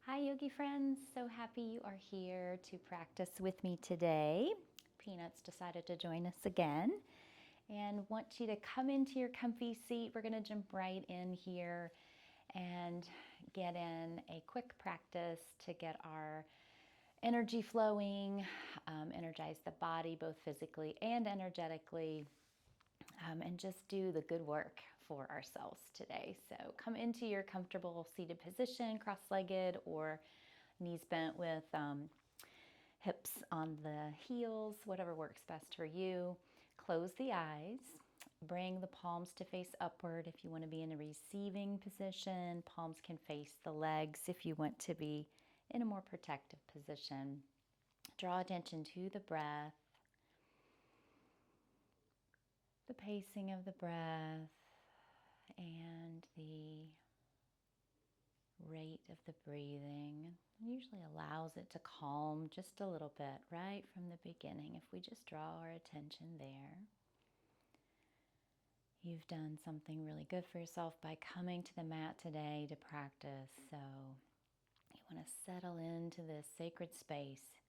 Hi yogi friends, so happy you are here to practice with me today. Peanuts decided to join us again and want you to come into your comfy seat. We're going to jump right in here and get in a quick practice to get our energy flowing, energize the body both physically and energetically, and just do the good work for ourselves today. So come into your comfortable seated position, cross-legged or knees bent with hips on the heels, whatever works best for you. Close the eyes. Bring the palms to face upward if you want to be in a receiving position. Palms can face the legs if you want to be in a more protective position. Draw attention to the breath, the pacing of the breath, and the rate of the breathing. It usually allows it to calm just a little bit right from the beginning if we just draw our attention there. You've done something really good for yourself by coming to the mat today to practice. So you want to settle into this sacred space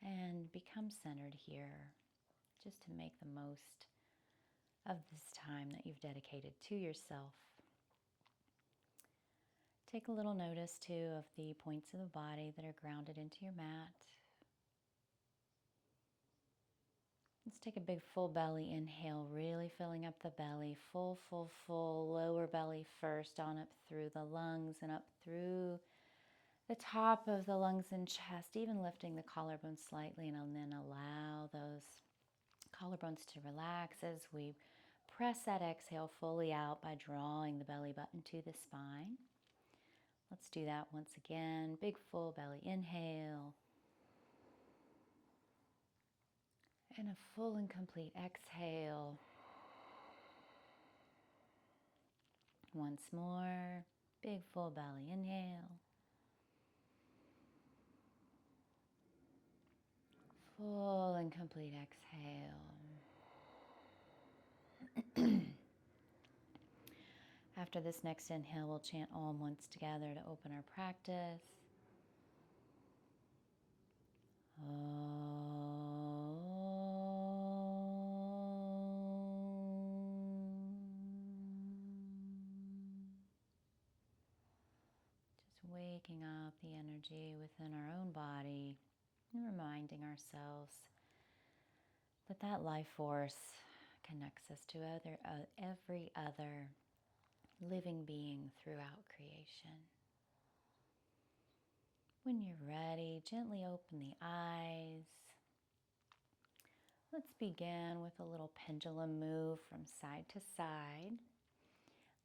and become centered here just to make the most of this time that you've dedicated to yourself. Take a little notice too of the points of the body that are grounded into your mat. Let's take a big full belly inhale, really filling up the belly. Full, full, full. Lower belly first, on up through the lungs and up through the top of the lungs and chest, even lifting the collarbone slightly, and then allow those collarbones to relax as we press that exhale fully out by drawing the belly button to the spine. Let's do that once again. Big full belly inhale. And a full and complete exhale. Once more. Big full belly inhale. Full and complete exhale. After this next inhale, we'll chant Om once together to open our practice. Just waking up the energy within our own body and reminding ourselves that that life force connects us to every other living being throughout creation. When you're ready, gently open the eyes. Let's begin with a little pendulum move from side to side.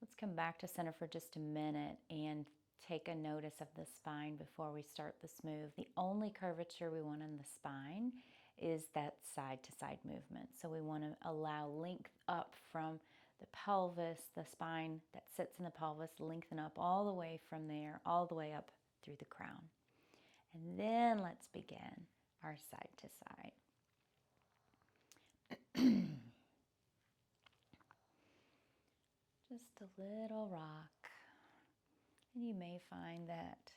Let's come back to center for just a minute and take a notice of the spine before we start this move. The only curvature we want in the spine is that side to side movement. So we want to allow length up from the pelvis, the spine that sits in the pelvis, lengthen up all the way from there, all the way up through the crown. And then let's begin our side to side. Just a little rock. And you may find that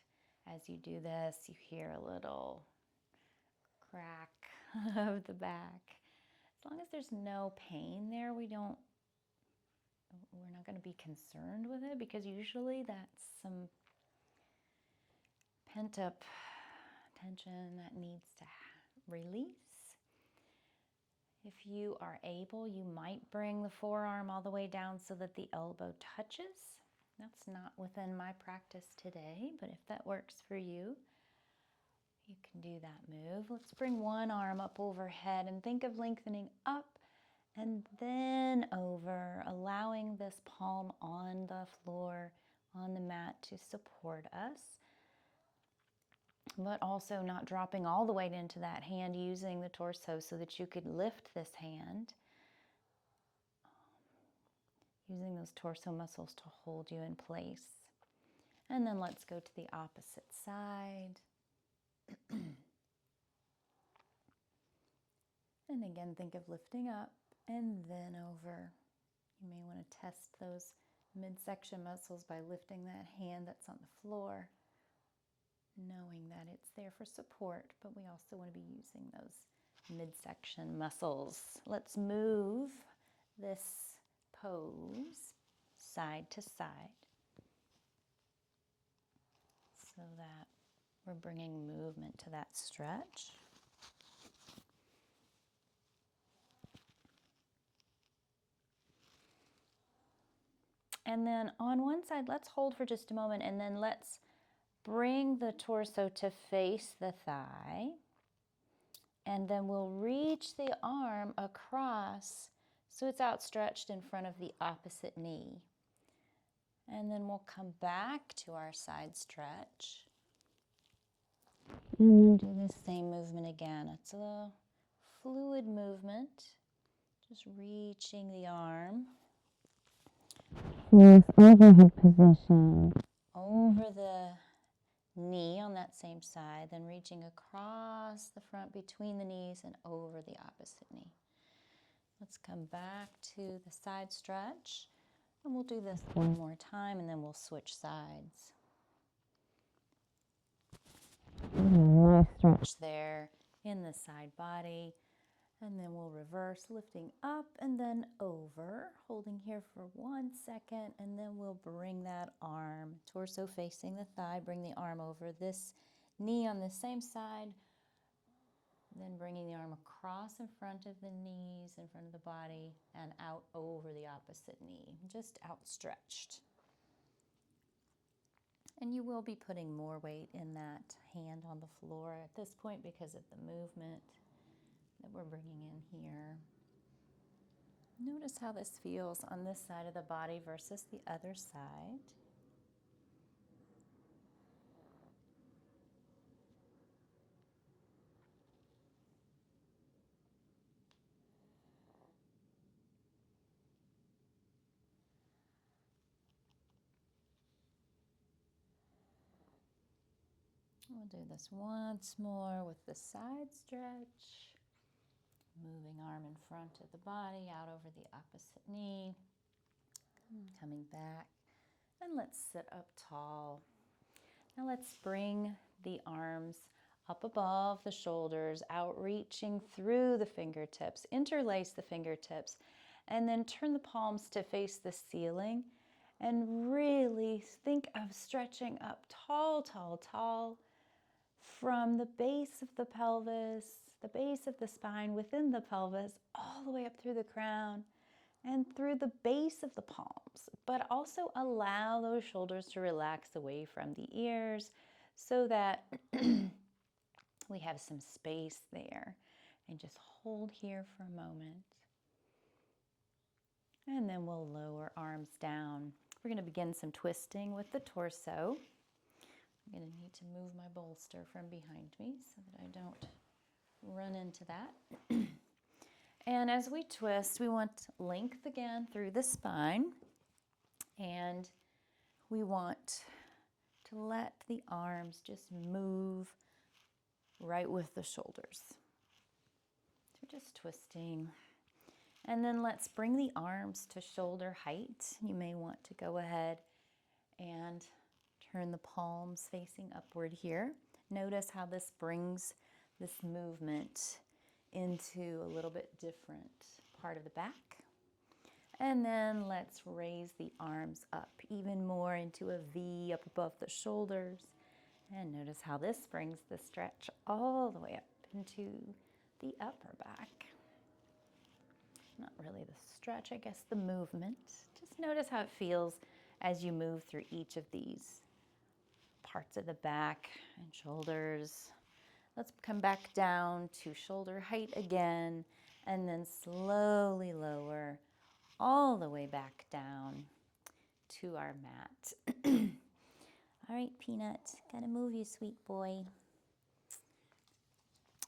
as you do this, you hear a little crack of the back. As long as there's no pain there, we're not going to be concerned with it, because usually that's some pent up tension that needs to release. If you are able, you might bring the forearm all the way down so that the elbow touches. That's not within my practice today, but if that works for you, you can do that move. Let's bring one arm up overhead and think of lengthening up and then over, allowing this palm on the floor, on the mat to support us, but also not dropping all the weight into that hand, using the torso so that you could lift this hand, using those torso muscles to hold you in place. And then let's go to the opposite side. And again, think of lifting up and then over. You may want to test those midsection muscles by lifting that hand that's on the floor. knowing that it's there for support, but we also want to be using those midsection muscles. Let's move this pose side to side so that we're bringing movement to that stretch. And then on one side, let's hold for just a moment, and then let's bring the torso to face the thigh. And then we'll reach the arm across so it's outstretched in front of the opposite knee. And then we'll come back to our side stretch. And do the same movement again. It's a fluid movement, just reaching the arm. This overhead position over the knee on that same side, then reaching across the front between the knees and over the opposite knee. Let's come back to the side stretch, and we'll do this one more time, and then we'll switch sides. Nice stretch there in the side body. And then we'll reverse, lifting up and then over, holding here for 1 second, and then we'll bring that arm, torso facing the thigh, bring the arm over this knee on the same side, then bringing the arm across in front of the knees, in front of the body, and out over the opposite knee, just outstretched. And you will be putting more weight in that hand on the floor at this point because of the movement that we're bringing in here. Notice how this feels on this side of the body versus the other side. We'll do this once more with the side stretch. Moving arm in front of the body, out over the opposite knee. Coming back. And let's sit up tall. Now let's bring the arms up above the shoulders, outreaching through the fingertips. Interlace the fingertips. And then turn the palms to face the ceiling. And really think of stretching up tall, tall, tall. From the base of the pelvis, the base of the spine, within the pelvis, all the way up through the crown and through the base of the palms. But also allow those shoulders to relax away from the ears so that we have some space there. And just hold here for a moment. And then we'll lower arms down. We're going to begin some twisting with the torso. I'm going to need to move my bolster from behind me so that I don't run into that. And as we twist, we want length again through the spine. And we want to let the arms just move right with the shoulders. So just twisting. And then let's bring the arms to shoulder height. You may want to go ahead and turn the palms facing upward here. Notice how this brings this movement into a little bit different part of the back. And then let's raise the arms up even more into a V up above the shoulders. And notice how this brings the stretch all the way up into the upper back. Not really the stretch, I guess the movement. Just notice how it feels as you move through each of these parts of the back and shoulders. Let's come back down to shoulder height again, and then slowly lower all the way back down to our mat. All right, Peanut, gotta move you, sweet boy.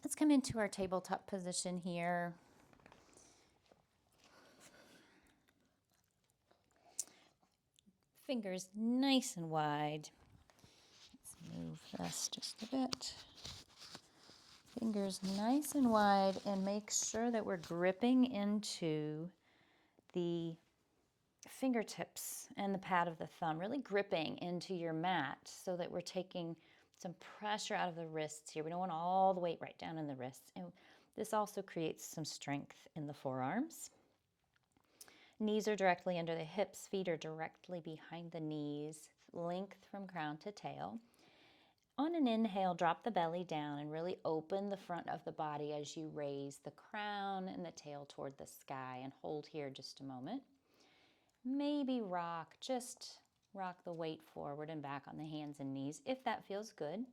Let's come into our tabletop position here. Fingers nice and wide. Move this just a bit. Fingers nice and wide, and make sure that we're gripping into the fingertips and the pad of the thumb, really gripping into your mat so that we're taking some pressure out of the wrists here. We don't want all the weight right down in the wrists. And this also creates some strength in the forearms. Knees are directly under the hips, feet are directly behind the knees, length from crown to tail. On an inhale, drop the belly down and really open the front of the body as you raise the crown and the tail toward the sky, and hold here just a moment. Maybe just rock the weight forward and back on the hands and knees if that feels good.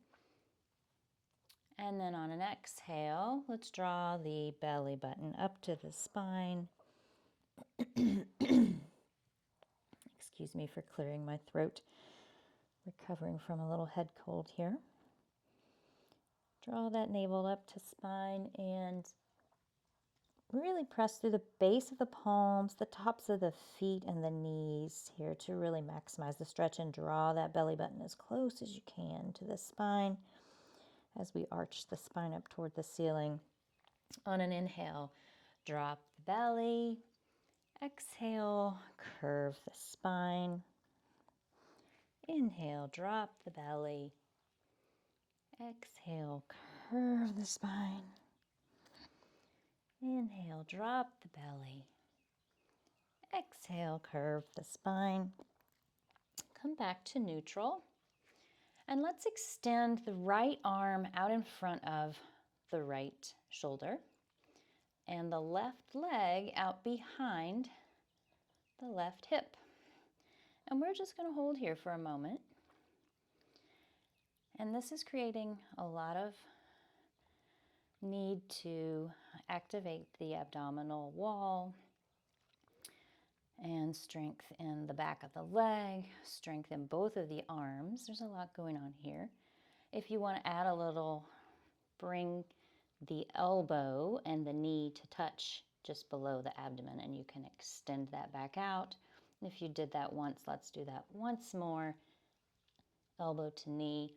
And then on an exhale, let's draw the belly button up to the spine. Excuse me for clearing my throat. Recovering from a little head cold here. Draw that navel up to spine and really press through the base of the palms, the tops of the feet, and the knees here to really maximize the stretch, and draw that belly button as close as you can to the spine as we arch the spine up toward the ceiling. On an inhale, drop the belly. Exhale, curve the spine. Inhale, drop the belly. Exhale, curve the spine. Inhale, drop the belly. Exhale, curve the spine. Come back to neutral. And let's extend the right arm out in front of the right shoulder and the left leg out behind the left hip. And we're just going to hold here for a moment. And this is creating a lot of need to activate the abdominal wall and strength in the back of the leg, strength in both of the arms. There's a lot going on here. If you want to add a little, bring the elbow and the knee to touch just below the abdomen, and you can extend that back out. If you did that once, let's do that once more. Elbow to knee,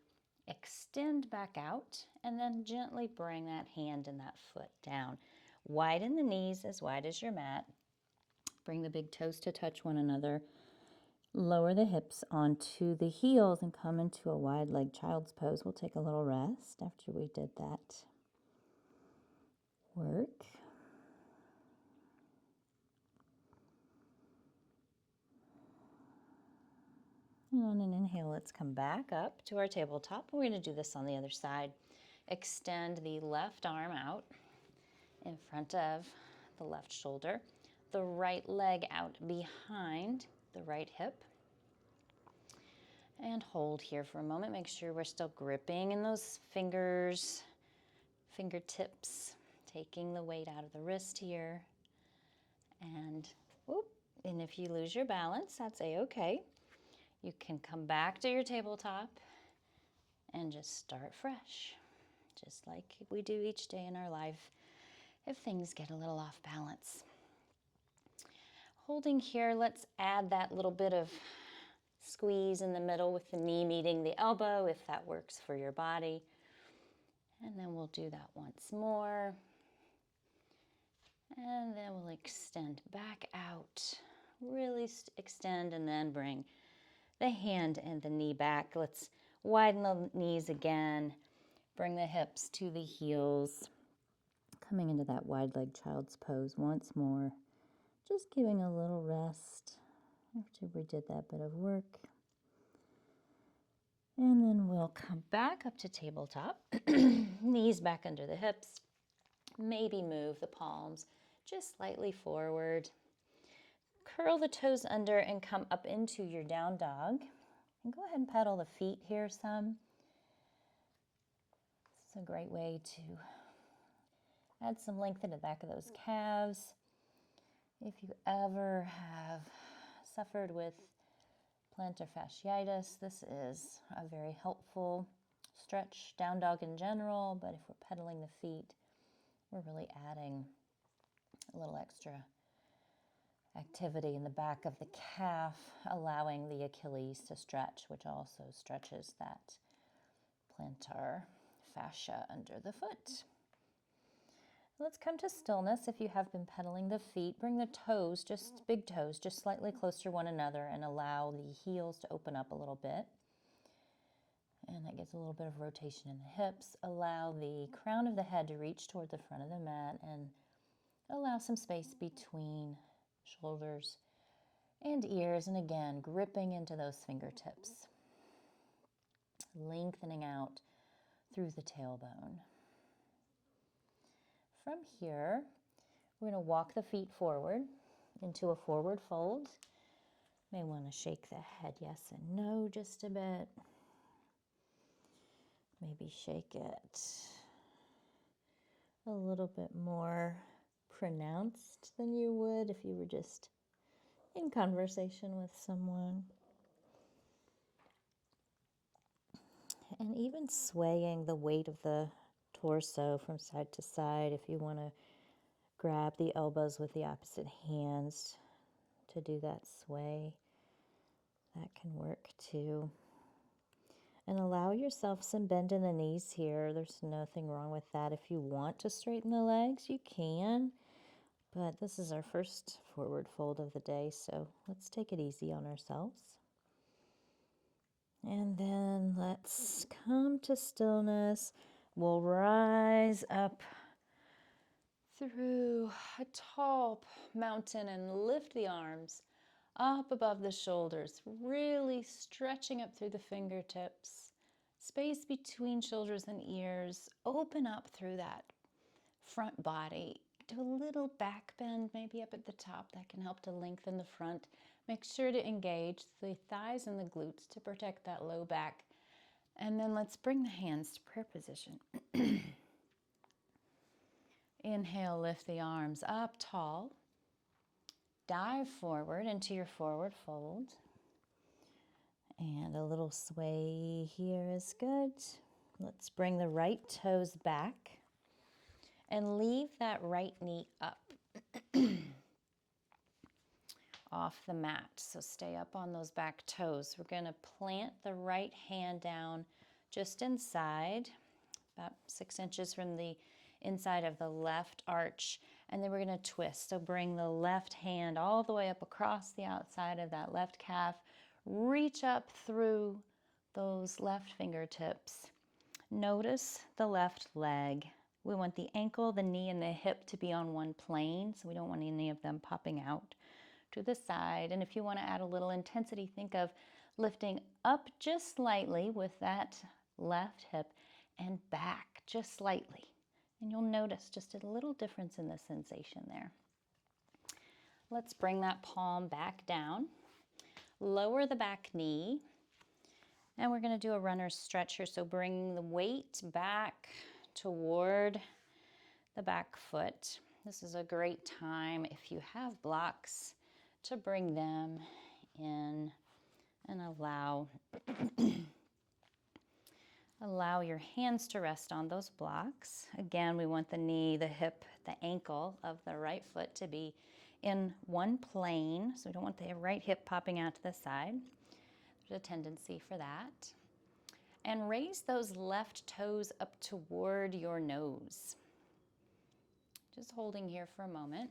extend back out, and then gently bring that hand and that foot down. Widen the knees as wide as your mat. Bring the big toes to touch one another. Lower the hips onto the heels and come into a wide leg child's pose. We'll take a little rest after we did that work. And on an inhale, let's come back up to our tabletop. We're going to do this on the other side. Extend the left arm out in front of the left shoulder. The right leg out behind the right hip. And hold here for a moment. Make sure we're still gripping in those fingers, fingertips, taking the weight out of the wrist here. And if you lose your balance, that's a-okay. You can come back to your tabletop and just start fresh, just like we do each day in our life if things get a little off balance. Holding here, let's add that little bit of squeeze in the middle with the knee meeting the elbow if that works for your body. And then we'll do that once more. And then we'll extend back out. Really extend, and then bring the hand and the knee back. Let's widen the knees again. Bring the hips to the heels. Coming into that wide leg child's pose once more. Just giving a little rest after we did that bit of work. And then we'll come back up to tabletop. Knees back under the hips. Maybe move the palms just slightly forward. Curl the toes under and come up into your down dog. And go ahead and pedal the feet here some. It's a great way to add some length into the back of those calves. If you ever have suffered with plantar fasciitis, this is a very helpful stretch, down dog in general, but if we're pedaling the feet, we're really adding a little extra activity in the back of the calf, allowing the Achilles to stretch, which also stretches that plantar fascia under the foot. Let's come to stillness. If you have been pedaling the feet, bring the toes, just big toes, just slightly closer to one another, and allow the heels to open up a little bit. And That gives a little bit of rotation in the hips. Allow the crown of the head to reach toward the front of the mat and allow some space between shoulders and ears. And again, gripping into those fingertips. Lengthening out through the tailbone. From here, we're going to walk the feet forward into a forward fold. May want to shake the head yes and no just a bit. Maybe shake it a little bit more pronounced than you would if you were just in conversation with someone. And even swaying the weight of the torso from side to side if you want to grab the elbows with the opposite hands to do that sway. That can work too. And allow yourself some bend in the knees here. There's nothing wrong with that. If you want to straighten the legs, you can. But this is our first forward fold of the day, so let's take it easy on ourselves. And then let's come to stillness. We'll rise up through a tall mountain and lift the arms up above the shoulders, really stretching up through the fingertips. Space between shoulders and ears. Open up through that front body. Do a little back bend, maybe up at the top. That can help to lengthen the front. Make sure to engage the thighs and the glutes to protect that low back. And then let's bring the hands to prayer position. Inhale, lift the arms up tall. Dive forward into your forward fold. And a little sway here is good. Let's bring the right toes back and leave that right knee up off the mat. So stay up on those back toes. We're going to plant the right hand down just inside, about 6 inches from the inside of the left arch. And then we're going to twist. So bring the left hand all the way up across the outside of that left calf. Reach up through those left fingertips. Notice the left leg. We want the ankle, the knee, and the hip to be on one plane, so we don't want any of them popping out to the side. And if you want to add a little intensity, think of lifting up just slightly with that left hip and back just slightly. And you'll notice just a little difference in the sensation there. Let's bring that palm back down. Lower the back knee. And we're going to do a runner's stretch here. So bring the weight back toward the back foot. This is a great time, if you have blocks, to bring them in and allow your hands to rest on those blocks. Again, we want the knee, the hip, the ankle of the right foot to be in one plane. So we don't want the right hip popping out to the side. There's a tendency for that. And raise those left toes up toward your nose. Just holding here for a moment.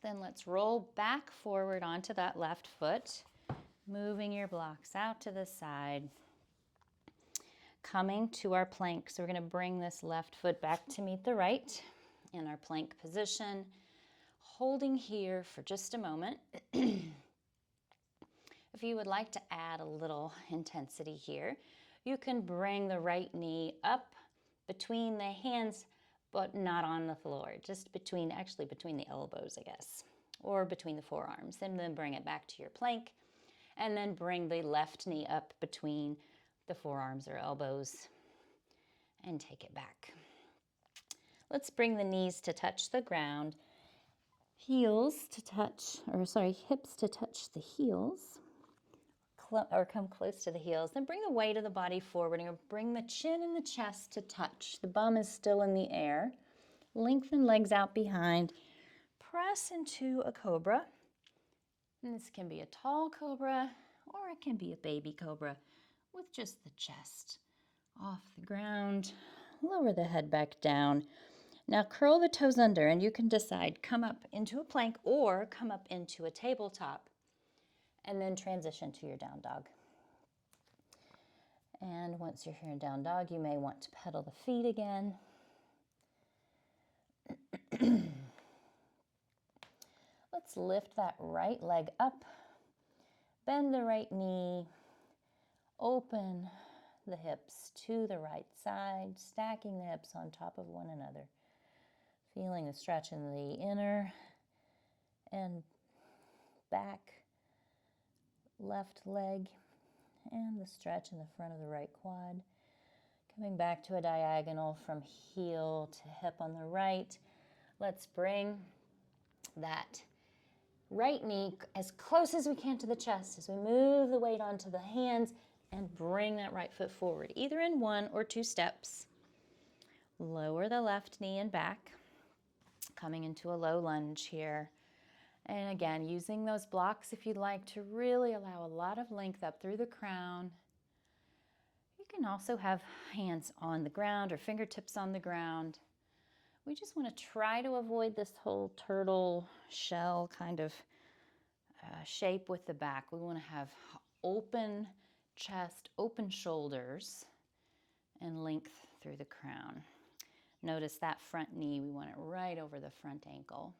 Then let's roll back forward onto that left foot, moving your blocks out to the side. Coming to our plank. So we're going to bring this left foot back to meet the right in our plank position. Holding here for just a moment. If you would like to add a little intensity here, you can bring the right knee up between the hands, but not on the floor, just between the elbows, I guess, or between the forearms, and then bring it back to your plank, and then bring the left knee up between the forearms or elbows, and take it back. Let's bring the knees to touch the ground, hips to touch the heels, or come close to the heels. Then bring the weight of the body forward and bring the chin and the chest to touch. The bum is still in the air. Lengthen legs out behind. Press into a cobra. And this can be a tall cobra or it can be a baby cobra with just the chest off the ground. Lower the head back down. Now curl the toes under and you can decide, come up into a plank or come up into a tabletop. And then transition to your down dog. And And once you're here in down dog, you may want to pedal the feet again. Let's lift that right leg up, bend the right knee, open the hips to the right side, stacking the hips on top of one another. Feeling the stretch in the inner and back left leg and the stretch in the front of the right quad. Coming back to a diagonal from heel to hip on the right. Let's bring that right knee as close as we can to the chest as we move the weight onto the hands and bring that right foot forward, either in 1 or 2 steps. Lower the left knee and back, coming into a low lunge here. And again, using those blocks if you'd like to really allow a lot of length up through the crown. You can also have hands on the ground or fingertips on the ground. We just want to try to avoid this whole turtle shell kind of shape with the back. We want to have open chest, open shoulders, and length through the crown. Notice that front knee, we want it right over the front ankle.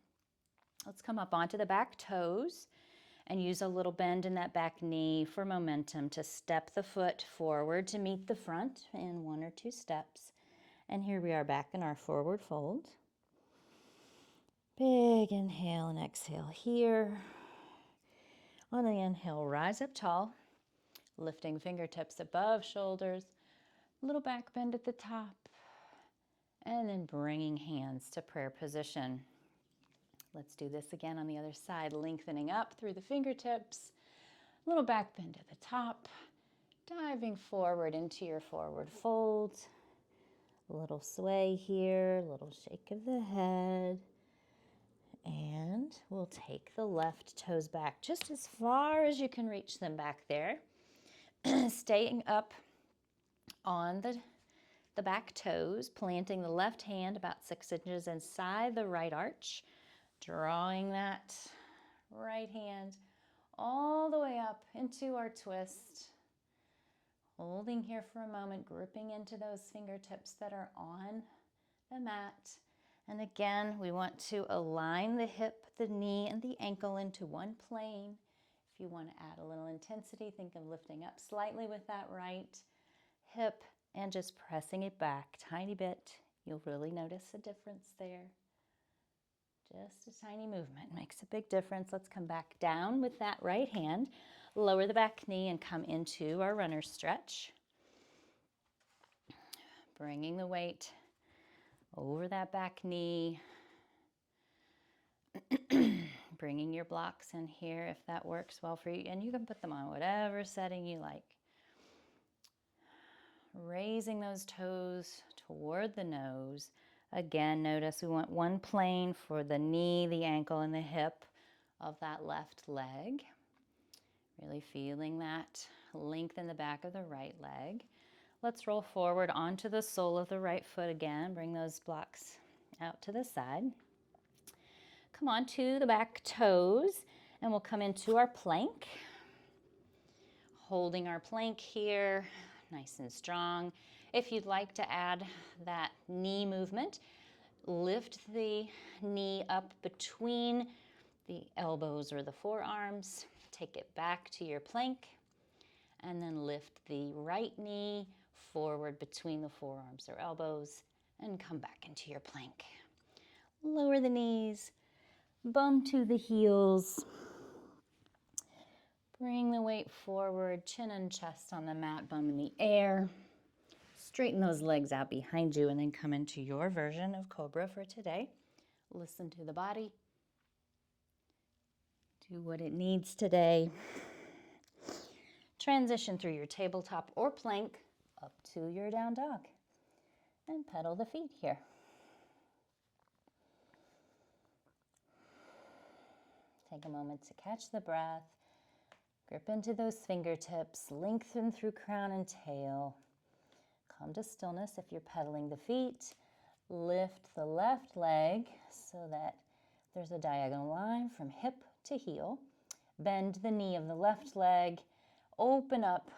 Let's come up onto the back toes and use a little bend in that back knee for momentum to step the foot forward to meet the front in 1 or 2 steps. And here we are back in our forward fold. Big inhale and exhale here. On the inhale, rise up tall, lifting fingertips above shoulders, little back bend at the top, and then bringing hands to prayer position. Let's do this again on the other side, lengthening up through the fingertips, little back bend at the top, diving forward into your forward fold. A little sway here, a little shake of the head. And we'll take the left toes back just as far as you can reach them back there. Staying up on the back toes, planting the left hand about 6 inches inside the right arch, drawing that right hand all the way up into our twist. Holding here for a moment, gripping into those fingertips that are on the mat. And again, we want to align the hip, the knee, and the ankle into one plane. If you want to add a little intensity, think of lifting up slightly with that right hip and just pressing it back a tiny bit. You'll really notice a difference there. Just a tiny movement makes a big difference. Let's come back down with that right hand. Lower the back knee and come into our runner stretch. Bringing the weight over that back knee. Bringing your blocks in here if that works well for you. And you can put them on whatever setting you like. Raising those toes toward the nose. Again, notice we want one plane for the knee, the ankle, and the hip of that left leg. Really feeling that length in the back of the right leg. Let's roll forward onto the sole of the right foot again. Bring those blocks out to the side. Come on to the back toes, and we'll come into our plank. Holding our plank here, nice and strong. If you'd like to add that knee movement, lift the knee up between the elbows or the forearms. Take it back to your plank, and then lift the right knee forward between the forearms or elbows and come back into your plank. Lower the knees, bum to the heels. Bring the weight forward, chin and chest on the mat, bum in the air. Straighten those legs out behind you and then come into your version of Cobra for today. Listen to the body. Do what it needs today. Transition through your tabletop or plank up to your down dog and pedal the feet here. Take a moment to catch the breath. Grip into those fingertips, lengthen through crown and tail. Come to stillness if you're pedaling the feet. Lift the left leg so that there's a diagonal line from hip to heel. Bend the knee of the left leg. Open up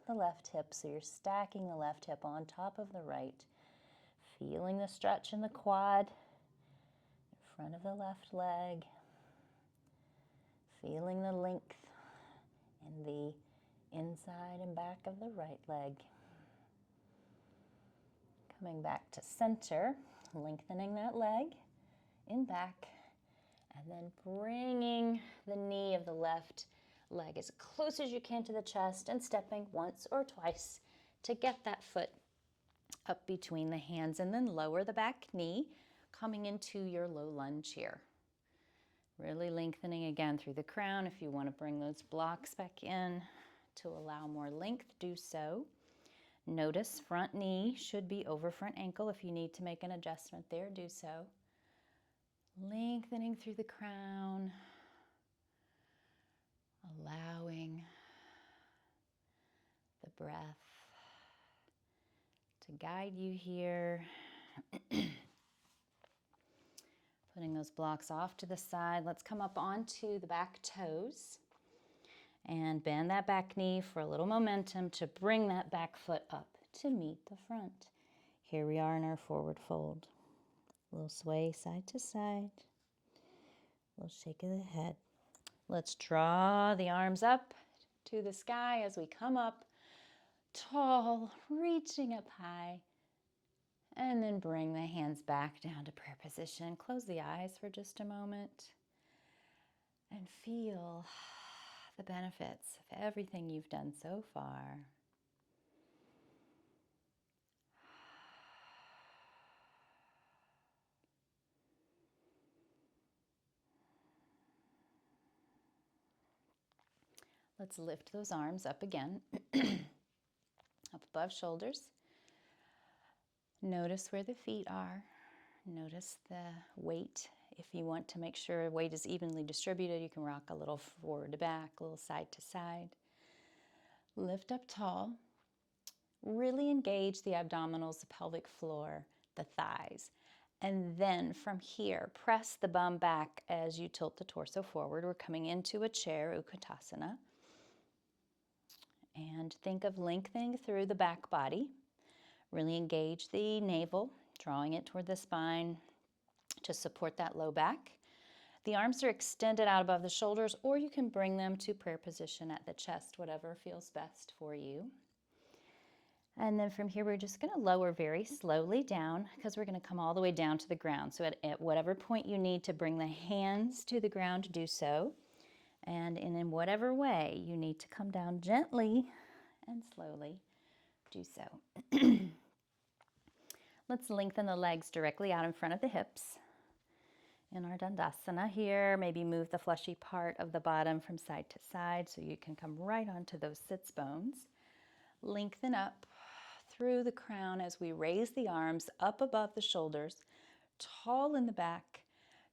the left hip, so you're stacking the left hip on top of the right. Feeling the stretch in the quad, in front of the left leg. Feeling the length in the inside and back of the right leg. Coming back to center, lengthening that leg in back, and then bringing the knee of the left leg as close as you can to the chest and stepping once or twice to get that foot up between the hands, and then lower the back knee, coming into your low lunge here. Really lengthening again through the crown. If you want to bring those blocks back in to allow more length, do so. Notice front knee should be over front ankle. If you need to make an adjustment there, do so. Lengthening through the crown, allowing the breath to guide you here. Putting those blocks off to the side. Let's come up onto the back toes and bend that back knee for a little momentum to bring that back foot up to meet the front. Here we are in our forward fold. A little sway side to side. A little shake of the head. Let's draw the arms up to the sky as we come up tall, reaching up high. And then bring the hands back down to prayer position. Close the eyes for just a moment and feel the benefits of everything you've done so far. Let's lift those arms up again, up above shoulders. Notice where the feet are. Notice the weight. If you want to make sure weight is evenly distributed, you can rock a little forward to back, a little side to side. Lift up tall. Really engage the abdominals, the pelvic floor, the thighs. And then from here, press the bum back as you tilt the torso forward. We're coming into a chair, Utkatasana. And think of lengthening through the back body. Really engage the navel, drawing it toward the spine to support that low back. The arms are extended out above the shoulders, or you can bring them to prayer position at the chest, whatever feels best for you. And then from here, we're just going to lower very slowly down because we're going to come all the way down to the ground. So at whatever point you need to bring the hands to the ground, do so. And in whatever way you need to come down gently and slowly, do so. Let's lengthen the legs directly out in front of the hips. In our Dandasana here, maybe move the fleshy part of the bottom from side to side so you can come right onto those sits bones. Lengthen up through the crown as we raise the arms up above the shoulders, tall in the back.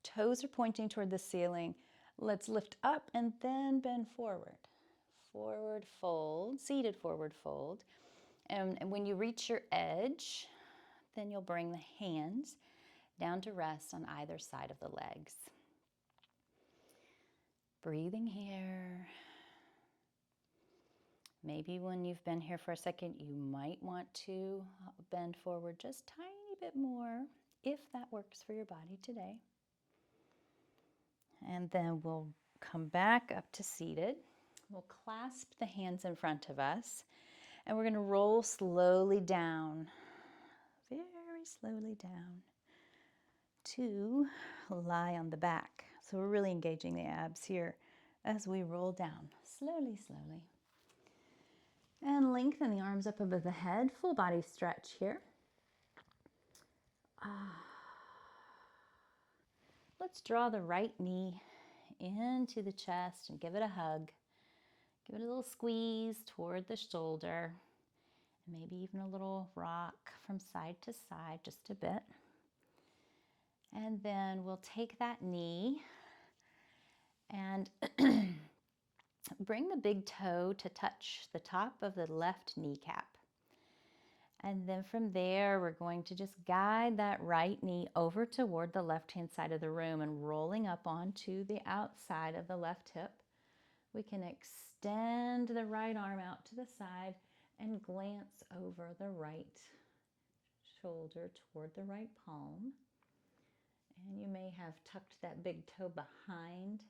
Toes are pointing toward the ceiling. Let's lift up and then bend forward. Forward fold, seated forward fold. And when you reach your edge, then you'll bring the hands down to rest on either side of the legs. Breathing here. Maybe when you've been here for a second, you might want to bend forward just a tiny bit more, if that works for your body today. And then we'll come back up to seated. We'll clasp the hands in front of us, and we're going to roll slowly down, very slowly down, to lie on the back. So we're really engaging the abs here as we roll down, slowly, slowly. And lengthen the arms up above the head, full body stretch here. Let's draw the right knee into the chest and give it a hug. Give it a little squeeze toward the shoulder, and maybe even a little rock from side to side, just a bit. And then we'll take that knee and bring the big toe to touch the top of the left kneecap. And then from there, we're going to just guide that right knee over toward the left-hand side of the room and rolling up onto the outside of the left hip. We can extend the right arm out to the side and glance over the right shoulder toward the right palm. And you may have tucked that big toe behind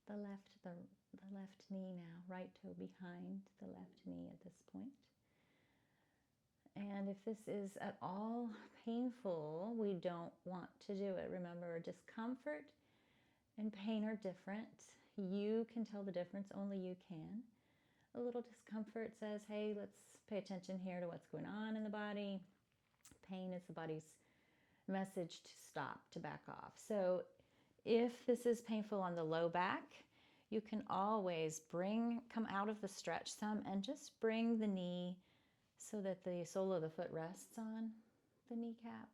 the left knee now, right toe behind the left knee at this point. And if this is at all painful, we don't want to do it. Remember, discomfort and pain are different. You can tell the difference, only you can. A little discomfort says, hey, let's pay attention here to what's going on in the body. Pain is the body's message to stop, to back off. So if this is painful on the low back, you can always come out of the stretch some and just bring the knee so that the sole of the foot rests on the kneecap.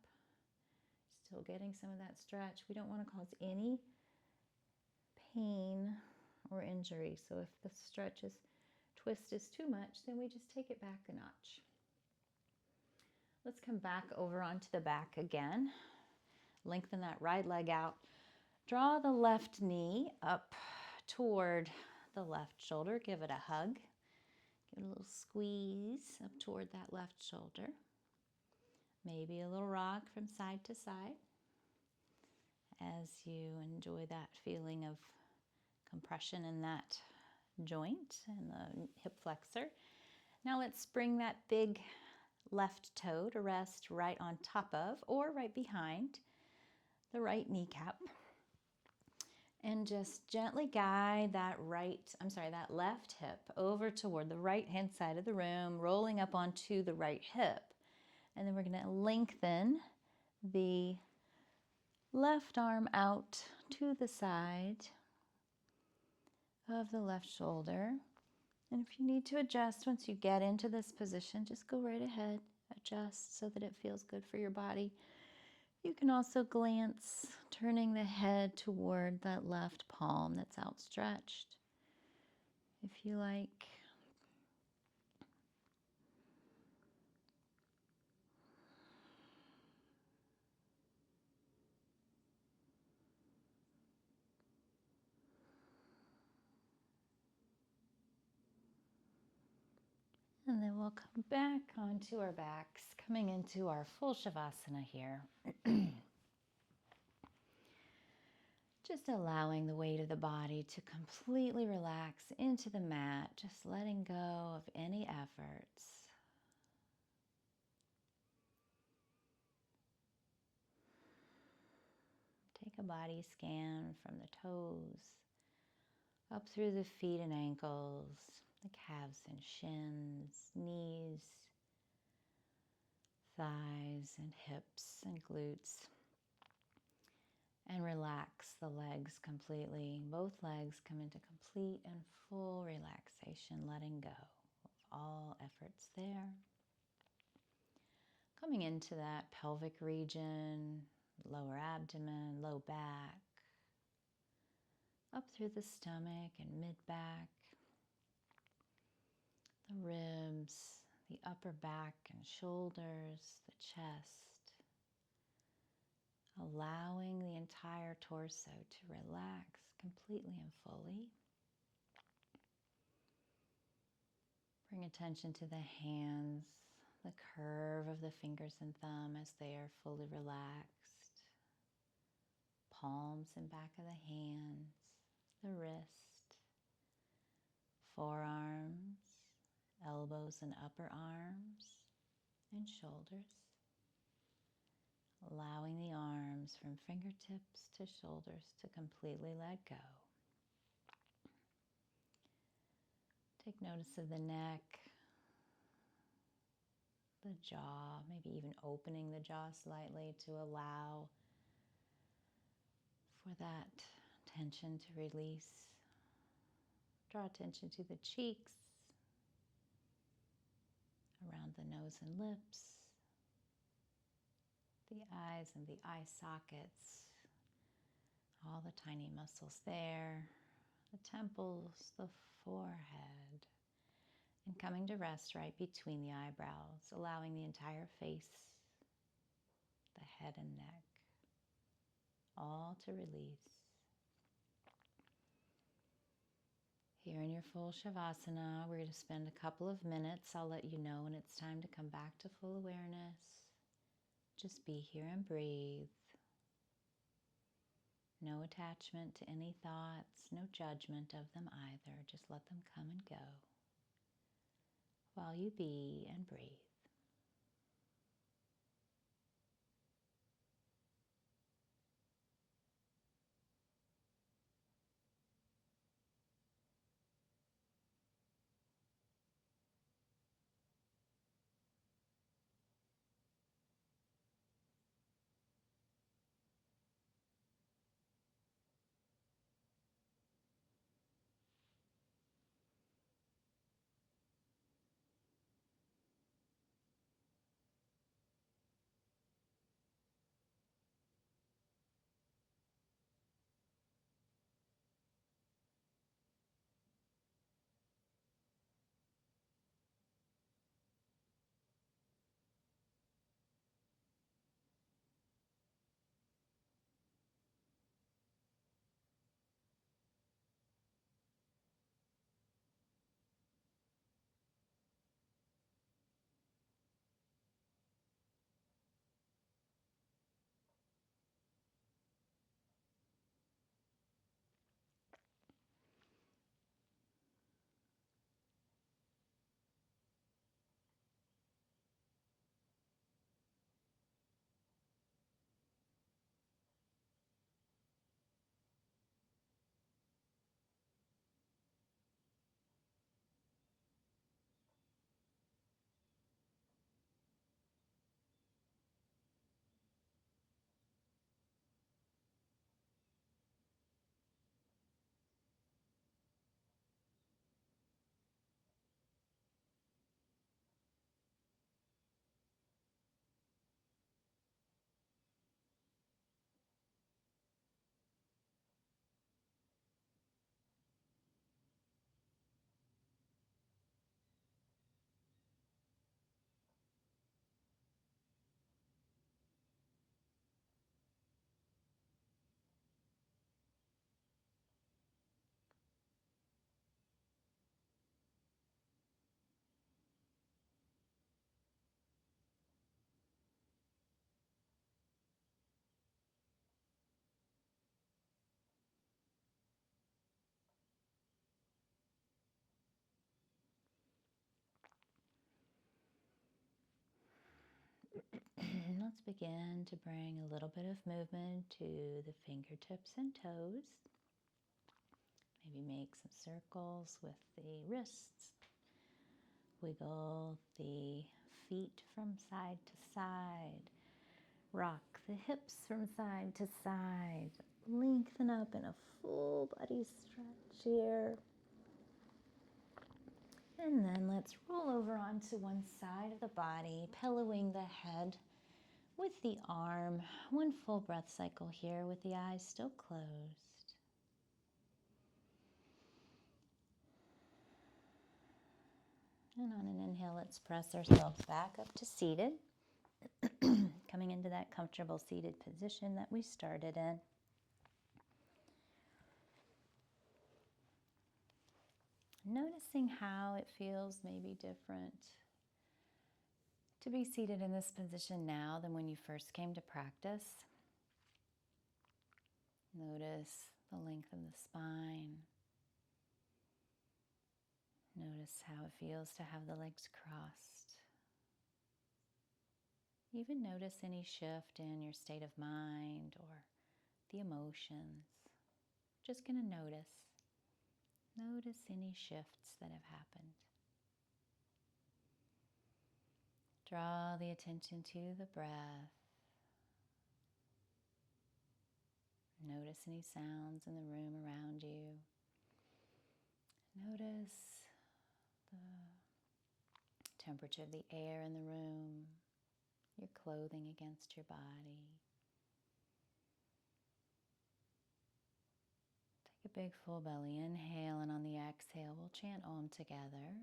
Still getting some of that stretch. We don't want to cause any pain or injury. So if the twist is too much, then we just take it back a notch. Let's come back over onto the back again. Lengthen that right leg out. Draw the left knee up toward the left shoulder. Give it a hug. Give it a little squeeze up toward that left shoulder. Maybe a little rock from side to side as you enjoy that feeling of compression in that joint and the hip flexor. Now let's bring that big left toe to rest right on top of or right behind the right kneecap. And just gently guide that left hip over toward the right-hand side of the room, rolling up onto the right hip. And then we're going to lengthen the left arm out to the side of the left shoulder. And if you need to adjust once you get into this position, just go right ahead, adjust so that it feels good for your body. You can also glance, turning the head toward that left palm that's outstretched, if you like. And then we'll come back onto our backs, coming into our full Shavasana here. Just allowing the weight of the body to completely relax into the mat, just letting go of any efforts. Take a body scan from the toes, up through the feet and ankles, the calves and shins, knees, thighs and hips and glutes. And relax the legs completely. Both legs come into complete and full relaxation, letting go of all efforts there. Coming into that pelvic region, lower abdomen, low back, up through the stomach and mid-back, the ribs, the upper back and shoulders, the chest. Allowing the entire torso to relax completely and fully. Bring attention to the hands, the curve of the fingers and thumb as they are fully relaxed. Palms and back of the hands, the wrist, forearms, elbows and upper arms, and shoulders. Allowing the arms from fingertips to shoulders to completely let go. Take notice of the neck, the jaw, maybe even opening the jaw slightly to allow for that tension to release. Draw attention to the cheeks, around the nose and lips, the eyes and the eye sockets, all the tiny muscles there, the temples, the forehead, and coming to rest right between the eyebrows, allowing the entire face, the head and neck, all to release. Here in your full Shavasana, we're going to spend a couple of minutes. I'll let you know when it's time to come back to full awareness. Just be here and breathe. No attachment to any thoughts, no judgment of them either. Just let them come and go while you be and breathe. Let's begin to bring a little bit of movement to the fingertips and toes. Maybe make some circles with the wrists. Wiggle the feet from side to side. Rock the hips from side to side. Lengthen up in a full body stretch here. And then let's roll over onto one side of the body, pillowing the head with the arm. One full breath cycle here with the eyes still closed. And on an inhale, let's press ourselves back up to seated. Coming into that comfortable seated position that we started in. Noticing how it feels maybe different to be seated in this position now than when you first came to practice. Notice the length of the spine. Notice how it feels to have the legs crossed. Even notice any shift in your state of mind or the emotions. Just going to notice. Notice any shifts that have happened. Draw the attention to the breath. Notice any sounds in the room around you. Notice the temperature of the air in the room, your clothing against your body. Take a big full belly inhale, and on the exhale, we'll chant Om together.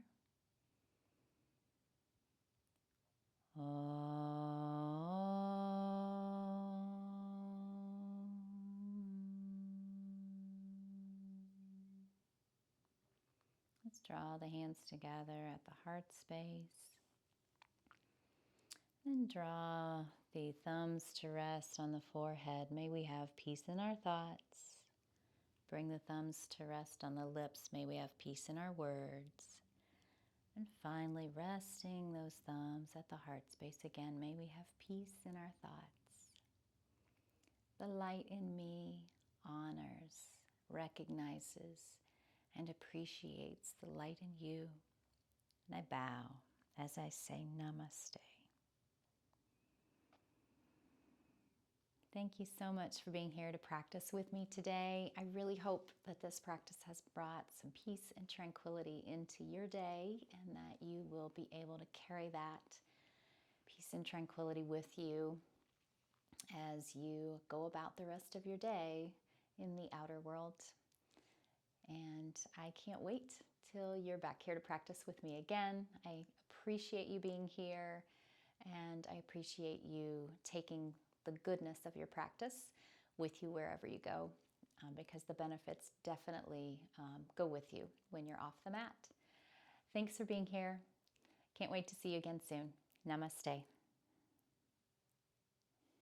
Draw the hands together at the heart space. And draw the thumbs to rest on the forehead. May we have peace in our thoughts. Bring the thumbs to rest on the lips. May we have peace in our words. And finally, resting those thumbs at the heart space again. May we have peace in our thoughts. The light in me honors, recognizes, and appreciates the light in you. And I bow as I say Namaste. Thank you so much for being here to practice with me today. I really hope that this practice has brought some peace and tranquility into your day, and that you will be able to carry that peace and tranquility with you as you go about the rest of your day in the outer world. And I can't wait till you're back here to practice with me again. I appreciate you being here, and I appreciate you taking the goodness of your practice with you wherever you go, because the benefits definitely go with you when you're off the mat. Thanks for being here. Can't wait to see you again soon. Namaste.